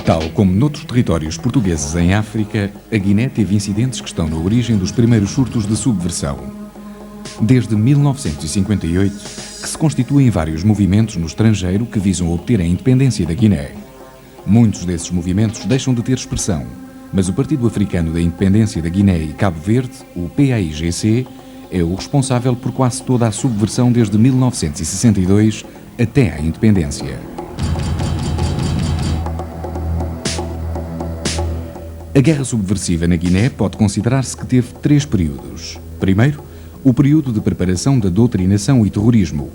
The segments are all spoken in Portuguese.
Tal como noutros territórios portugueses em África, a Guiné teve incidentes que estão na origem dos primeiros surtos de subversão. Desde 1958, que se constituem vários movimentos no estrangeiro que visam obter a independência da Guiné. Muitos desses movimentos deixam de ter expressão, mas o Partido Africano da Independência da Guiné e Cabo Verde, o PAIGC, é o responsável por quase toda a subversão desde 1962 até à independência. A guerra subversiva na Guiné pode considerar-se que teve 3 períodos. Primeiro, o período de preparação da doutrinação e terrorismo.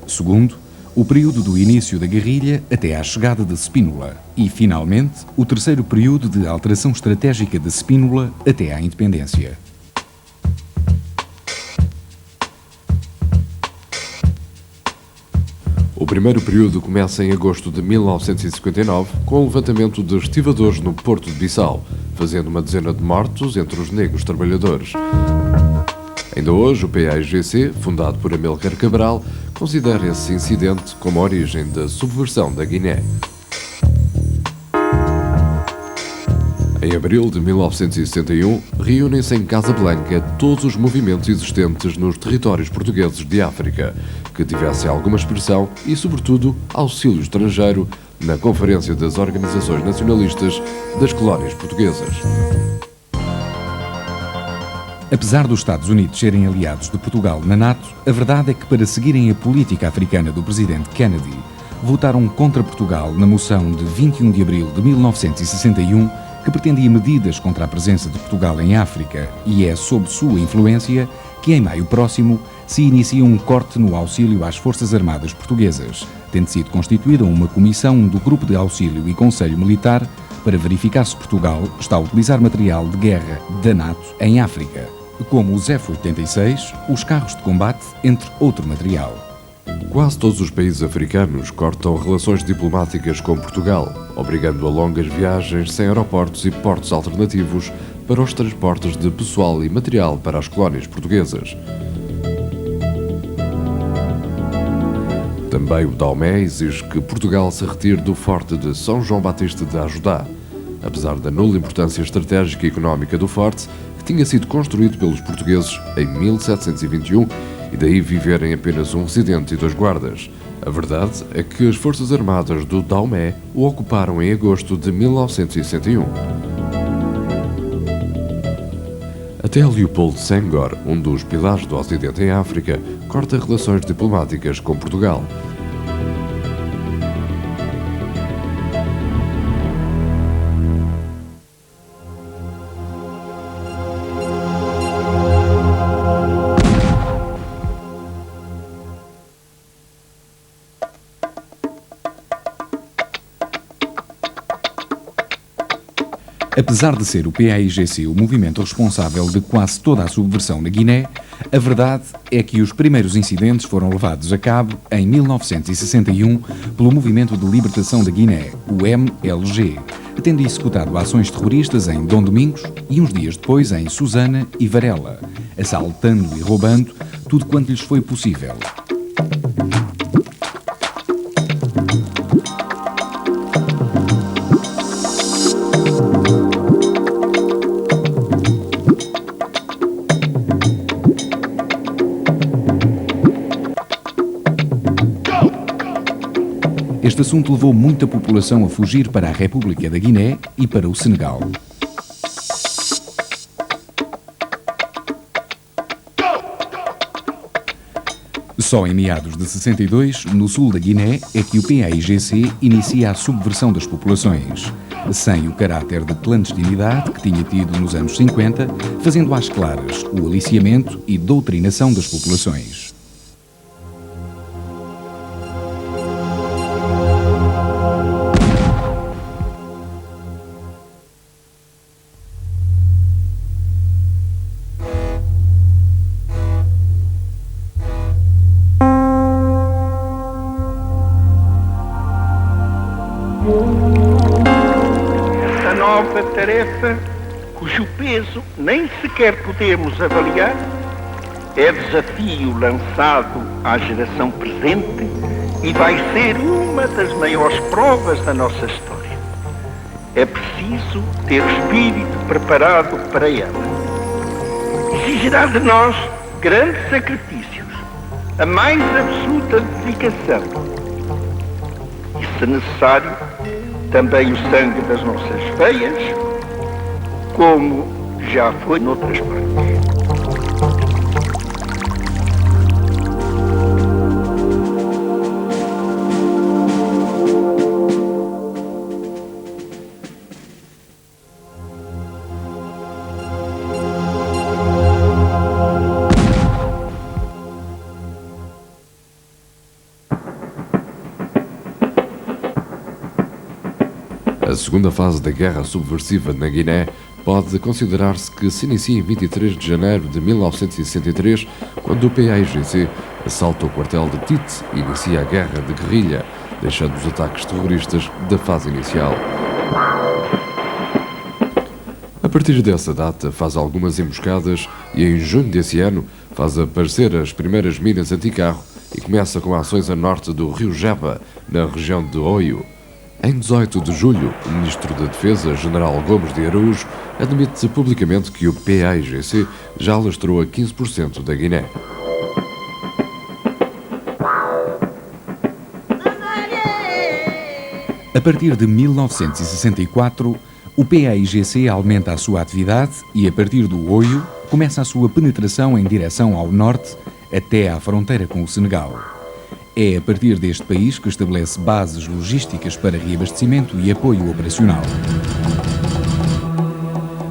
Segundo, o período do início da guerrilha até à chegada de Spínola. E, finalmente, o terceiro período de alteração estratégica de Spínola até à independência. O primeiro período começa em agosto de 1959, com o levantamento de estivadores no Porto de Bissau, fazendo uma dezena de mortos entre os negros trabalhadores. Ainda hoje, o PAIGC, fundado por Amílcar Cabral, considera esse incidente como a origem da subversão da Guiné. Em abril de 1961, reúnem-se em Casablanca todos os movimentos existentes nos territórios portugueses de África, que tivessem alguma expressão e, sobretudo, auxílio estrangeiro na Conferência das Organizações Nacionalistas das Colónias Portuguesas. Apesar dos Estados Unidos serem aliados de Portugal na NATO, a verdade é que, para seguirem a política africana do presidente Kennedy, votaram contra Portugal na moção de 21 de abril de 1961, que pretendia medidas contra a presença de Portugal em África, e é sob sua influência que, em maio próximo, se inicia um corte no auxílio às Forças Armadas Portuguesas, tendo sido constituída uma comissão do Grupo de Auxílio e Conselho Militar para verificar se Portugal está a utilizar material de guerra da NATO em África, como os F-86, os carros de combate, entre outro material. Quase todos os países africanos cortam relações diplomáticas com Portugal, obrigando a longas viagens sem aeroportos e portos alternativos para os transportes de pessoal e material para as colónias portuguesas. Também o Daomé exige que Portugal se retire do forte de São João Batista de Ajudá, apesar da nula importância estratégica e económica do forte, que tinha sido construído pelos portugueses em 1721 e daí viverem apenas um residente e 2 guardas. A verdade é que as Forças Armadas do Daomé o ocuparam em agosto de 1961. Até Leopoldo Senghor, um dos pilares do Ocidente em África, corta relações diplomáticas com Portugal. Apesar de ser o PAIGC o movimento responsável de quase toda a subversão na Guiné, a verdade é que os primeiros incidentes foram levados a cabo em 1961 pelo Movimento de Libertação da Guiné, o MLG, tendo executado ações terroristas em Dom Domingos e uns dias depois em Susana e Varela, assaltando e roubando tudo quanto lhes foi possível. Este assunto levou muita população a fugir para a República da Guiné e para o Senegal. Só em meados de 62, no sul da Guiné, é que o PAIGC inicia a subversão das populações, sem o caráter de clandestinidade que tinha tido nos anos 50, fazendo às claras o aliciamento e doutrinação das populações. Essa nova tarefa, cujo peso nem sequer podemos avaliar, é desafio lançado à geração presente e vai ser uma das maiores provas da nossa história. é preciso ter o espírito preparado para ela. Exigirá de nós grandes sacrifícios, a mais absoluta dedicação e, se necessário, também o sangue das nossas veias, como já foi noutras partes. A segunda fase da guerra subversiva na Guiné pode considerar-se que se inicia em 23 de janeiro de 1963, quando o PAIGC assalta o quartel de Tite e inicia a guerra de guerrilha, deixando os ataques terroristas da fase inicial. A partir dessa data faz algumas emboscadas e em junho desse ano faz aparecer as primeiras minas anticarro e começa com ações a norte do rio Jeba, na região de Oio. Em 18 de julho, o Ministro da Defesa, General Gomes de Araújo, admite publicamente que o PAIGC já alastrou a 15% da Guiné. A partir de 1964, o PAIGC aumenta a sua atividade e, a partir do Oio, começa a sua penetração em direção ao norte até à fronteira com o Senegal. É a partir deste país que estabelece bases logísticas para reabastecimento e apoio operacional.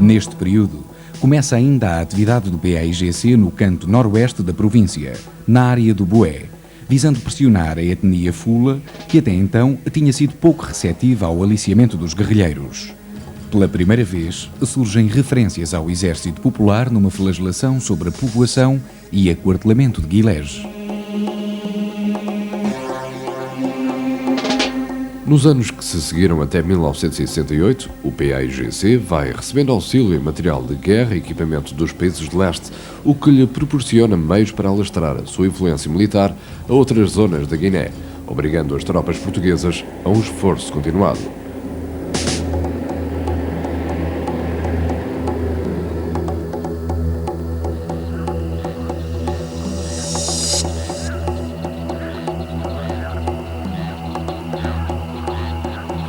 Neste período, começa ainda a atividade do PAIGC no canto noroeste da província, na área do Boé, visando pressionar a etnia Fula, que até então tinha sido pouco receptiva ao aliciamento dos guerrilheiros. Pela primeira vez, surgem referências ao exército popular numa flagelação sobre a povoação e aquartelamento de Guilés. Nos anos que se seguiram até 1968, o PAIGC vai recebendo auxílio em material de guerra e equipamento dos países de leste, o que lhe proporciona meios para alastrar a sua influência militar a outras zonas da Guiné, obrigando as tropas portuguesas a um esforço continuado.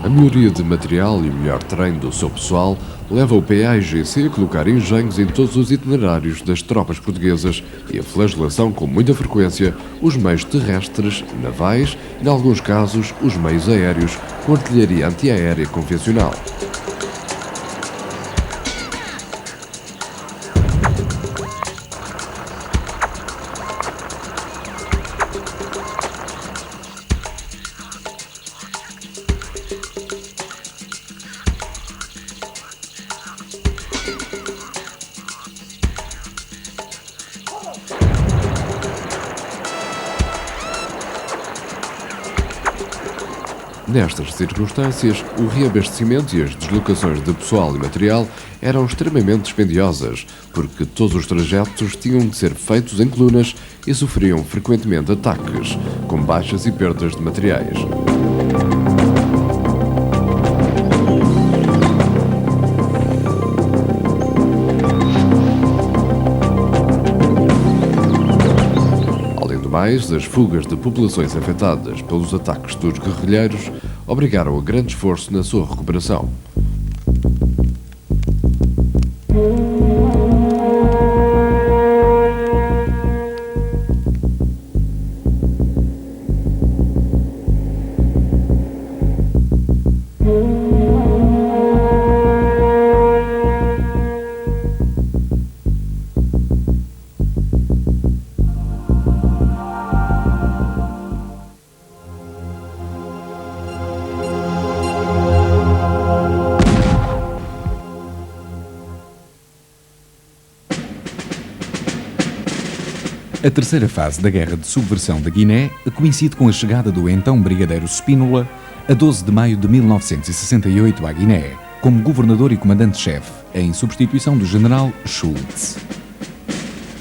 A melhoria de material e o melhor treino do seu pessoal leva o PAIGC a colocar engenhos em todos os itinerários das tropas portuguesas e a flagelação com muita frequência os meios terrestres, navais e, em alguns casos, os meios aéreos com artilharia antiaérea convencional. Nestas circunstâncias, o reabastecimento e as deslocações de pessoal e material eram extremamente dispendiosas, porque todos os trajetos tinham de ser feitos em colunas e sofriam frequentemente ataques, com baixas e perdas de materiais. Mais, as fugas de populações afetadas pelos ataques dos guerrilheiros obrigaram a grande esforço na sua recuperação. A terceira fase da Guerra de Subversão da Guiné coincide com a chegada do então brigadeiro Spínola a 12 de maio de 1968 à Guiné, como governador e comandante-chefe, em substituição do general Schultz.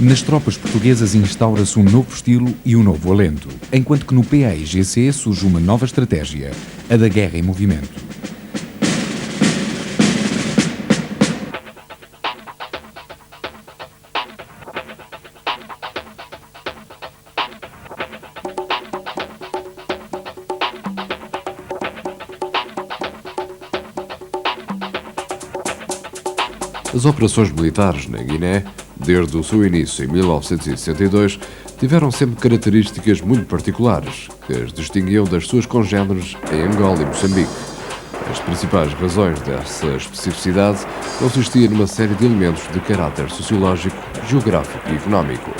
Nas tropas portuguesas instaura-se um novo estilo e um novo alento, enquanto que no PAIGC surge uma nova estratégia, a da guerra em movimento. As operações militares na Guiné, desde o seu início em 1962, tiveram sempre características muito particulares, que as distinguiam das suas congêneres em Angola e Moçambique. As principais razões dessa especificidade consistiam numa série de elementos de caráter sociológico, geográfico e económico.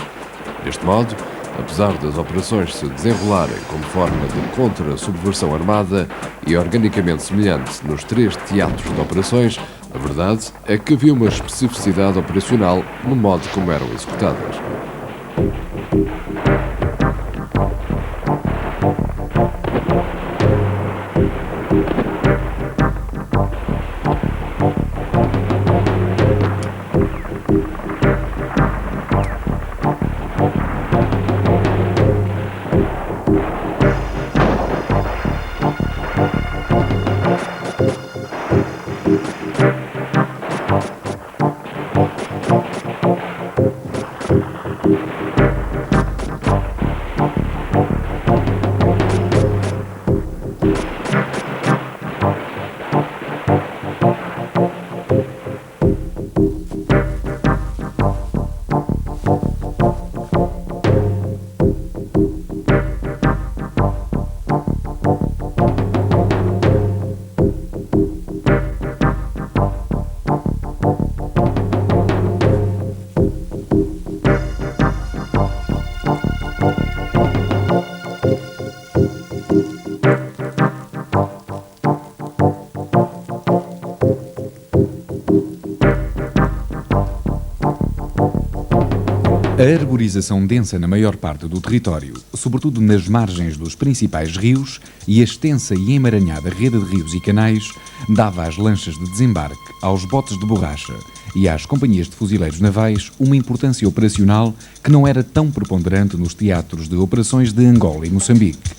Deste modo, apesar das operações se desenrolarem como forma de contra-subversão armada e organicamente semelhante nos três teatros de operações, a verdade é que havia uma especificidade operacional no modo como eram executadas. A arborização densa na maior parte do território, sobretudo nas margens dos principais rios, e a extensa e emaranhada rede de rios e canais, dava às lanchas de desembarque, aos botes de borracha e às companhias de fuzileiros navais uma importância operacional que não era tão preponderante nos teatros de operações de Angola e Moçambique.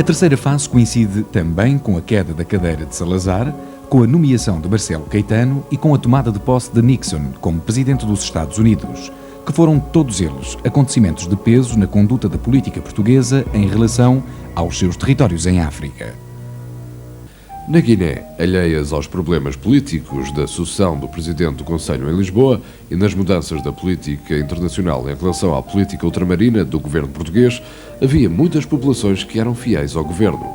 A terceira fase coincide também com a queda da cadeira de Salazar, com a nomeação de Marcelo Caetano e com a tomada de posse de Nixon como presidente dos Estados Unidos, que foram todos eles acontecimentos de peso na conduta da política portuguesa em relação aos seus territórios em África. Na Guiné, alheias aos problemas políticos da sucessão do presidente do Conselho em Lisboa e nas mudanças da política internacional em relação à política ultramarina do governo português, havia muitas populações que eram fiéis ao governo.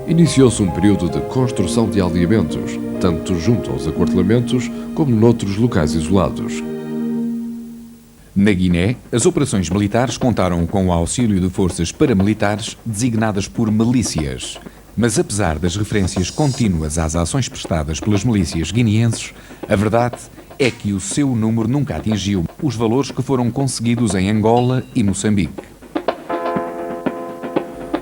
Iniciou-se um período de construção de aldeamentos, tanto junto aos aquartelamentos como noutros locais isolados. Na Guiné, as operações militares contaram com o auxílio de forças paramilitares designadas por milícias. Mas apesar das referências contínuas às ações prestadas pelas milícias guineenses, a verdade é que o seu número nunca atingiu os valores que foram conseguidos em Angola e Moçambique.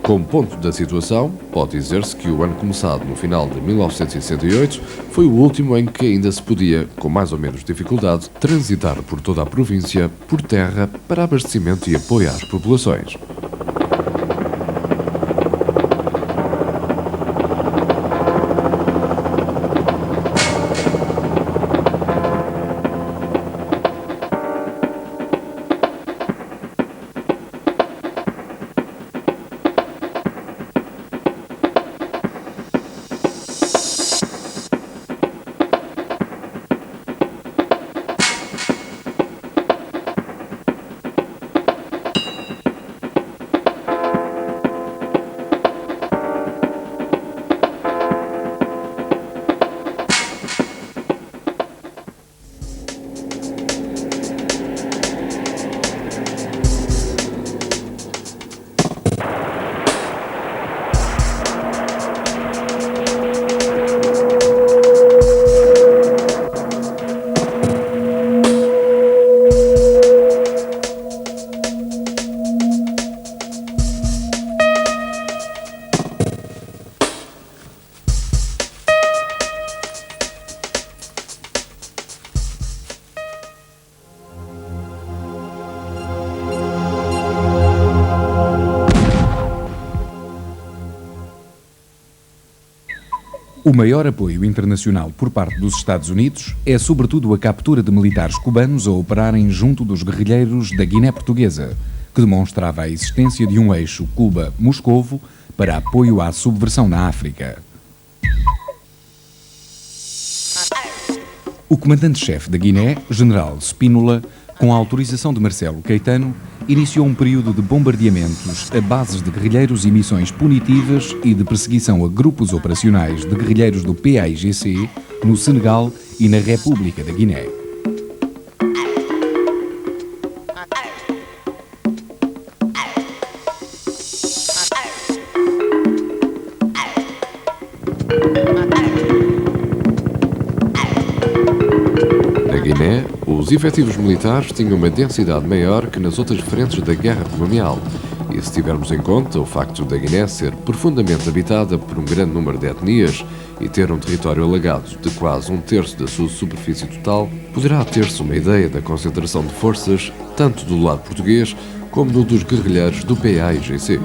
Como ponto da situação, pode dizer-se que o ano começado no final de 1968 foi o último em que ainda se podia, com mais ou menos dificuldade, transitar por toda a província por terra para abastecimento e apoio às populações. O maior apoio internacional por parte dos Estados Unidos é sobretudo a captura de militares cubanos a operarem junto dos guerrilheiros da Guiné Portuguesa, que demonstrava a existência de um eixo Cuba-Moscovo para apoio à subversão na África. O comandante-chefe da Guiné, General Spínola, com a autorização de Marcelo Caetano, iniciou um período de bombardeamentos a bases de guerrilheiros e missões punitivas e de perseguição a grupos operacionais de guerrilheiros do PAIGC no Senegal e na República da Guiné. Na Guiné, os efetivos militares tinham uma densidade maior que nas outras frentes da guerra colonial. E se tivermos em conta o facto da Guiné ser profundamente habitada por um grande número de etnias e ter um território alagado de quase 1/3 da sua superfície total, poderá ter-se uma ideia da concentração de forças tanto do lado português como no dos guerrilheiros do PAIGC.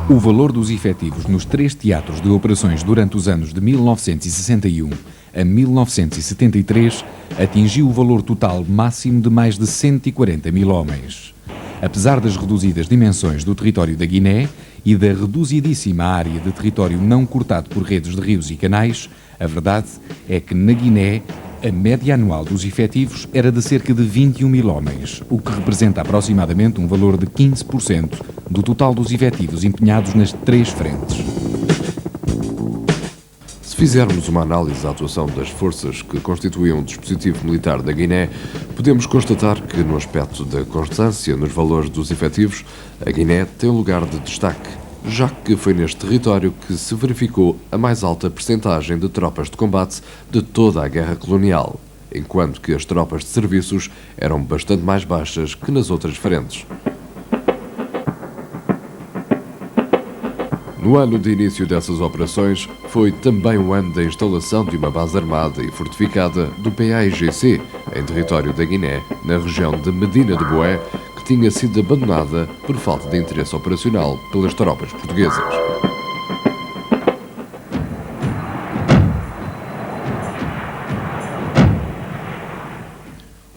O valor dos efetivos nos 3 teatros de operações durante os anos de 1961 a 1973 atingiu o valor total máximo de mais de 140 mil homens. Apesar das reduzidas dimensões do território da Guiné e da reduzidíssima área de território não cortado por redes de rios e canais, a verdade é que na Guiné a média anual dos efetivos era de cerca de 21 mil homens, o que representa aproximadamente um valor de 15% do total dos efetivos empenhados nas 3 frentes. Se fizermos uma análise da atuação das forças que constituíam o dispositivo militar da Guiné, podemos constatar que, no aspecto da constância nos valores dos efetivos, a Guiné tem um lugar de destaque, já que foi neste território que se verificou a mais alta percentagem de tropas de combate de toda a guerra colonial, enquanto que as tropas de serviços eram bastante mais baixas que nas outras frentes. No ano de início dessas operações, foi também o ano da instalação de uma base armada e fortificada do PAIGC, em território da Guiné, na região de Medina de Boé, que tinha sido abandonada por falta de interesse operacional pelas tropas portuguesas.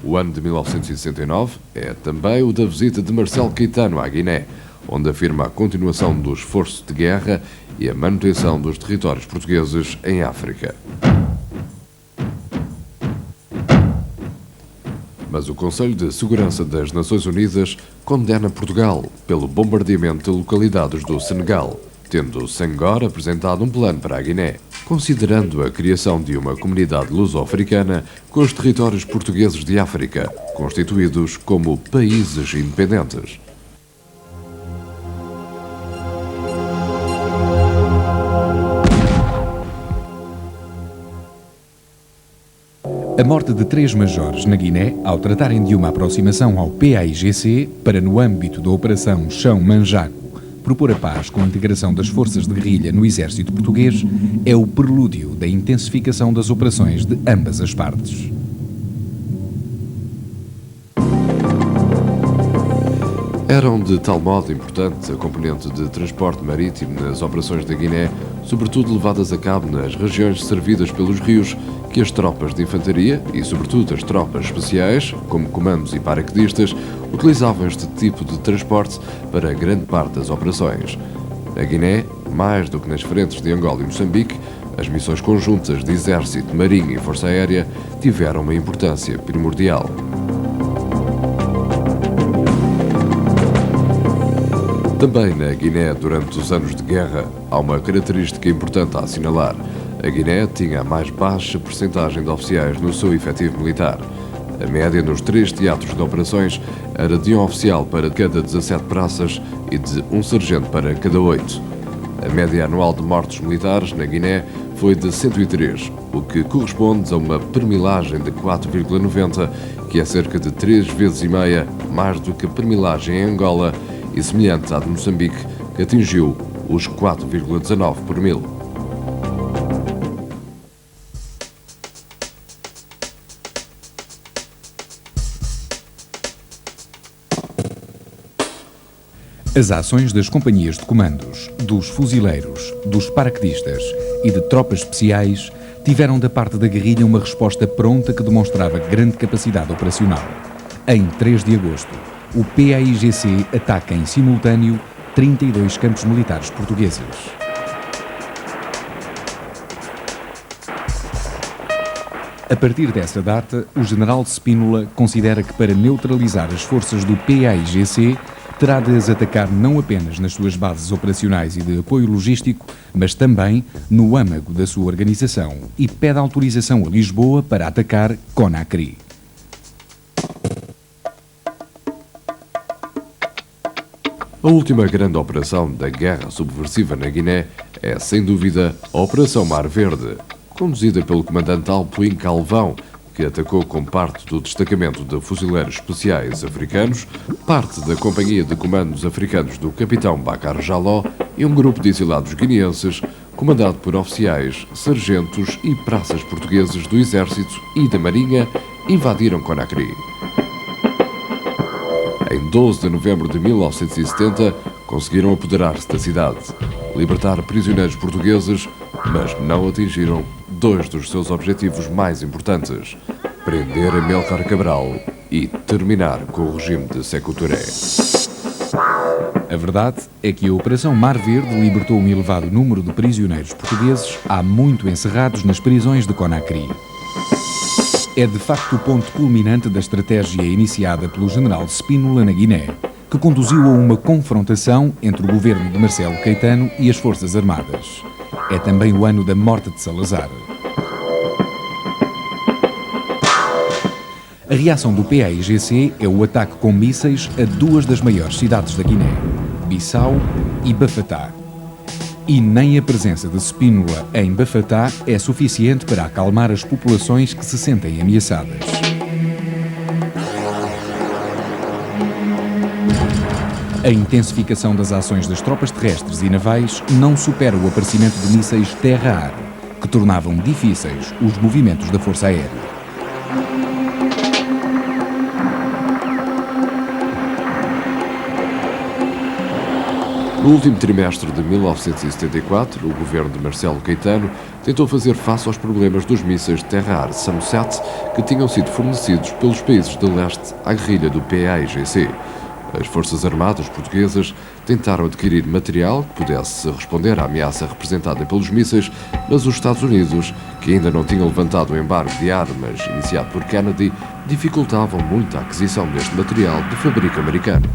O ano de 1969 é também o da visita de Marcelo Caetano à Guiné, onde afirma a continuação do esforço de guerra e a manutenção dos territórios portugueses em África. Mas o Conselho de Segurança das Nações Unidas condena Portugal pelo bombardeamento de localidades do Senegal, tendo Senghor apresentado um plano para a Guiné, considerando a criação de uma comunidade luso-africana com os territórios portugueses de África, constituídos como países independentes. A morte de 3 majores na Guiné, ao tratarem de uma aproximação ao PAIGC para, no âmbito da Operação Chão Manjaco, propor a paz com a integração das forças de guerrilha no exército português, é o prelúdio da intensificação das operações de ambas as partes. Eram de tal modo importante a componente de transporte marítimo nas operações da Guiné, sobretudo levadas a cabo nas regiões servidas pelos rios, que as tropas de infantaria e, sobretudo, as tropas especiais, como comandos e paraquedistas, utilizavam este tipo de transporte para grande parte das operações. Na Guiné, mais do que nas frentes de Angola e Moçambique, as missões conjuntas de Exército, Marinha e Força Aérea tiveram uma importância primordial. Também na Guiné, durante os anos de guerra, há uma característica importante a assinalar. A A Guiné tinha a mais baixa percentagem de oficiais no seu efetivo militar. A média nos 3 teatros de operações era de um oficial para cada 17 praças e de um sargento para cada 8. A média anual de mortos militares na Guiné foi de 103, o que corresponde a uma permilagem de 4,90, que é cerca de 3,5 vezes mais do que a permilagem em Angola e semelhante à de Moçambique, que atingiu os 4,19 por mil. As ações das companhias de comandos, dos fuzileiros, dos paraquedistas e de tropas especiais tiveram da parte da guerrilha uma resposta pronta que demonstrava grande capacidade operacional. Em 3 de agosto, o PAIGC ataca em simultâneo 32 campos militares portugueses. A partir dessa data, o general Spínola considera que para neutralizar as forças do PAIGC terá de as atacar não apenas nas suas bases operacionais e de apoio logístico, mas também no âmago da sua organização e pede autorização a Lisboa para atacar Conakry. A última grande operação da guerra subversiva na Guiné é, sem dúvida, a Operação Mar Verde, conduzida pelo comandante Alpuin Calvão, que atacou com parte do destacamento de fuzileiros especiais africanos, parte da companhia de comandos africanos do capitão Bakar Jaló e um grupo de exilados guineenses, comandado por oficiais, sargentos e praças portugueses do Exército e da Marinha, invadiram Conakry. Em 12 de novembro de 1970, conseguiram apoderar-se da cidade, libertar prisioneiros portugueses, mas não atingiram 2 dos seus objetivos mais importantes: prender Amílcar Cabral e terminar com o regime de Sékou Touré. A verdade é que a Operação Mar Verde libertou um elevado número de prisioneiros portugueses há muito encerrados nas prisões de Conakry. É de facto o ponto culminante da estratégia iniciada pelo general Spínola na Guiné, que conduziu a uma confrontação entre o governo de Marcelo Caetano e as Forças Armadas. É também o ano da morte de Salazar. A reação do PAIGC é o ataque com mísseis a 2 das maiores cidades da Guiné, Bissau e Bafatá. E nem a presença de Spínola em Bafatá é suficiente para acalmar as populações que se sentem ameaçadas. A intensificação das ações das tropas terrestres e navais não supera o aparecimento de mísseis terra-ar, que tornavam difíceis os movimentos da Força Aérea. No último trimestre de 1974, o governo de Marcelo Caetano tentou fazer face aos problemas dos mísseis terra-ar SAMSAT que tinham sido fornecidos pelos países de leste à guerrilha do PAIGC. As Forças Armadas portuguesas tentaram adquirir material que pudesse responder à ameaça representada pelos mísseis, mas os Estados Unidos, que ainda não tinham levantado o embargo de armas iniciado por Kennedy, dificultavam muito a aquisição deste material de fabrico americano.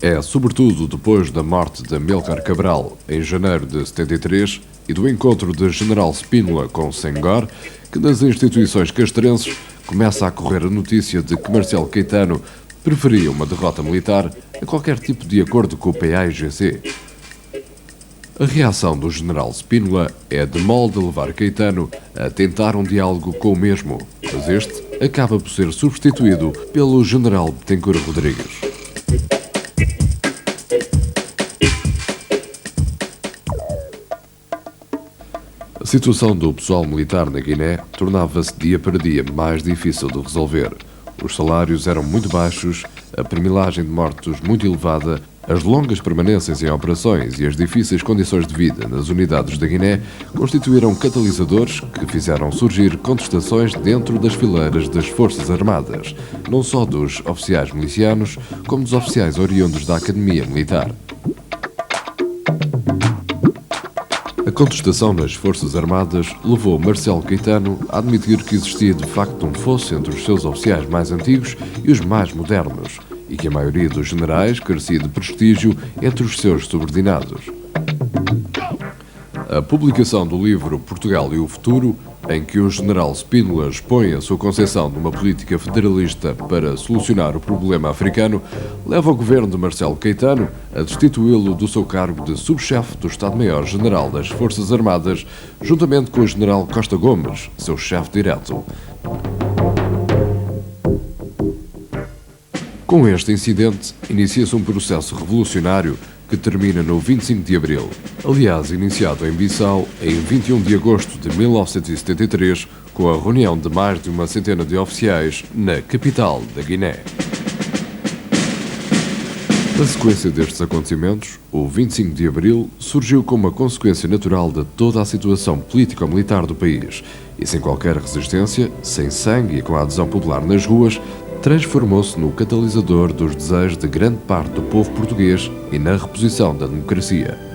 É sobretudo depois da morte de Amílcar Cabral, em janeiro de 73, e do encontro de General Spínola com Senghor, que nas instituições castrenses começa a correr a notícia de que Marcelo Caetano preferia uma derrota militar a qualquer tipo de acordo com o PAIGC. A reação do General Spínola é de molde levar Caetano a tentar um diálogo com o mesmo, mas este acaba por ser substituído pelo General Betancourt Rodrigues. A situação do pessoal militar na Guiné tornava-se dia para dia mais difícil de resolver. Os salários eram muito baixos, a permilagem de mortos muito elevada, as longas permanências em operações e as difíceis condições de vida nas unidades da Guiné constituíram catalisadores que fizeram surgir contestações dentro das fileiras das Forças Armadas, não só dos oficiais milicianos, como dos oficiais oriundos da Academia Militar. A contestação nas Forças Armadas levou Marcelo Caetano a admitir que existia de facto um fosso entre os seus oficiais mais antigos e os mais modernos, e que a maioria dos generais carecia de prestígio entre os seus subordinados. A publicação do livro Portugal e o Futuro, em que o general Spínola expõe a sua concepção de uma política federalista para solucionar o problema africano, leva o governo de Marcelo Caetano a destituí-lo do seu cargo de subchefe do Estado-Maior-General das Forças Armadas, juntamente com o general Costa Gomes, seu chefe direto. Com este incidente, inicia-se um processo revolucionário que termina no 25 de abril, aliás iniciado em Bissau em 21 de agosto de 1973, com a reunião de mais de uma centena de oficiais na capital da Guiné. Na sequência destes acontecimentos, o 25 de abril surgiu como uma consequência natural de toda a situação político-militar do país e, sem qualquer resistência, sem sangue e com a adesão popular nas ruas, transformou-se no catalisador dos desejos de grande parte do povo português e na reposição da democracia.